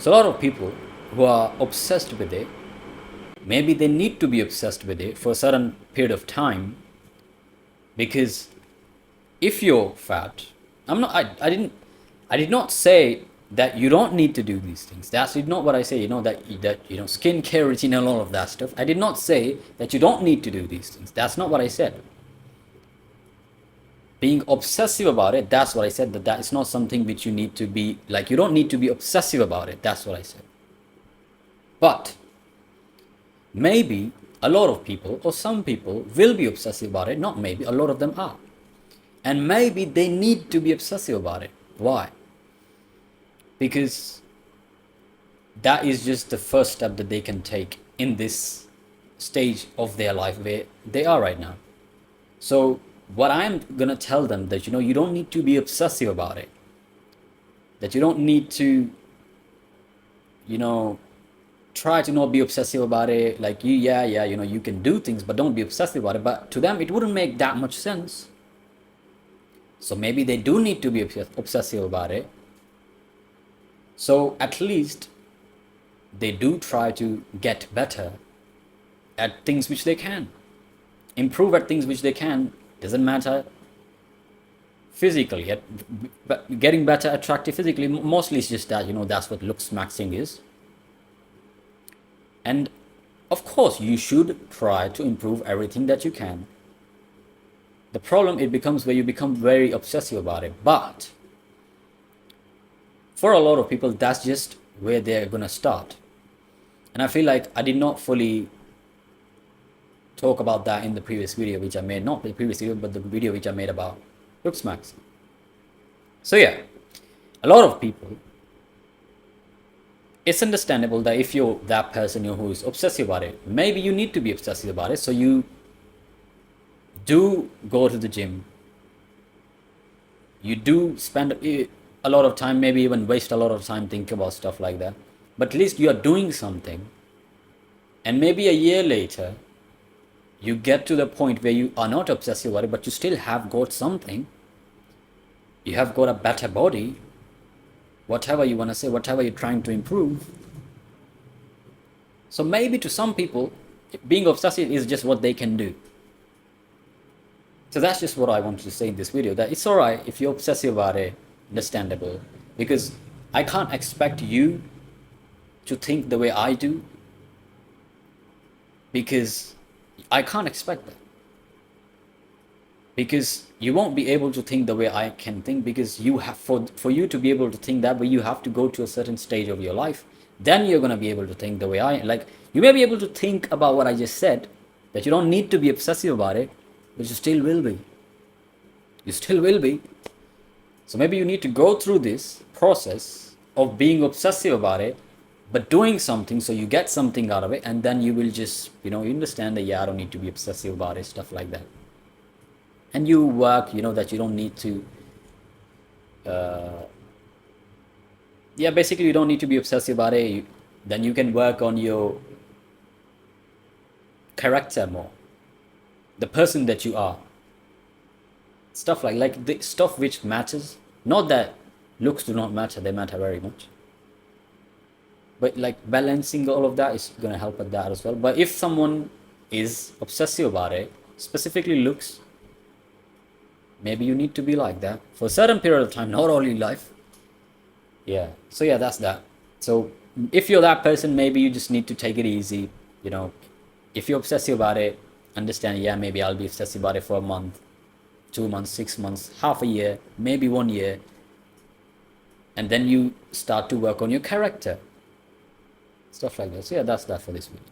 So a lot of people who are obsessed with it, maybe they need to be obsessed with it for a certain period of time, because if you're fat, I did not say that you don't need to do these things. That's not what I say. That skincare routine and all of that stuff. I did not say that you don't need to do these things. That's not what I said. Being obsessive about it, that's what I said. That is not something which you need to be like. You don't need to be obsessive about it. That's what I said. But maybe a lot of people or some people will be obsessive about it. Not maybe, a lot of them are. And maybe they need to be obsessive about it. Why? Because that is just the first step that they can take in this stage of their life where they are right now. So what I'm gonna tell them, that you don't need to be obsessive about it. That you don't need to try to not be obsessive about it. Like you can do things, but don't be obsessive about it. But to them it wouldn't make that much sense. So maybe they do need to be obsessive about it. So at least they do try to get better at things which they can. Improve at things which they can. Doesn't matter physically. But getting better, attractive physically, mostly it's just that, that's what Looksmaxxing is. And of course, you should try to improve everything that you can. The problem, it becomes where you become very obsessive about it. But for a lot of people, that's just where they're gonna start. And I feel like I did not fully talk about that in the previous video which I made. Not the previous video, but the video which I made about Looksmaxxing. So yeah, a lot of people, it's understandable that if you're that person who is obsessive about it, maybe you need to be obsessive about it. So you do go to the gym. You do spend a lot of time, maybe even waste a lot of time thinking about stuff like that. But at least you are doing something. And maybe a year later, you get to the point where you are not obsessive about it, but you still have got something. You have got a better body. Whatever you want to say, whatever you're trying to improve. So maybe to some people, being obsessive is just what they can do. So that's just what I wanted to say in this video, that it's alright if you're obsessive about it, understandable. Because I can't expect you to think the way I do. Because I can't expect that. Because you won't be able to think the way I can think, because you have, for you to be able to think that way, you have to go to a certain stage of your life. Then you're going to be able to think the way I, like, you may be able to think about what I just said, that you don't need to be obsessive about it, but you still will be. You still will be. So maybe you need to go through this process of being obsessive about it, but doing something so you get something out of it, and then you will just, you understand that, yeah, I don't need to be obsessive about it, stuff like that. And you work, that you don't need to, basically you don't need to be obsessive about it. Then you can work on your character more. The person that you are. Stuff like the stuff which matters. Not that looks do not matter, they matter very much. But like balancing all of that is going to help with that as well. But if someone is obsessive about it, specifically looks, maybe you need to be like that for a certain period of time, not all in life. Yeah. So yeah, that's that. So if you're that person, maybe you just need to take it easy. If you're obsessive about it, understand, yeah, maybe I'll be obsessive about it for a month, 2 months, 6 months, half a year, maybe 1 year. And then you start to work on your character. Stuff like that. So yeah, that's that for this video.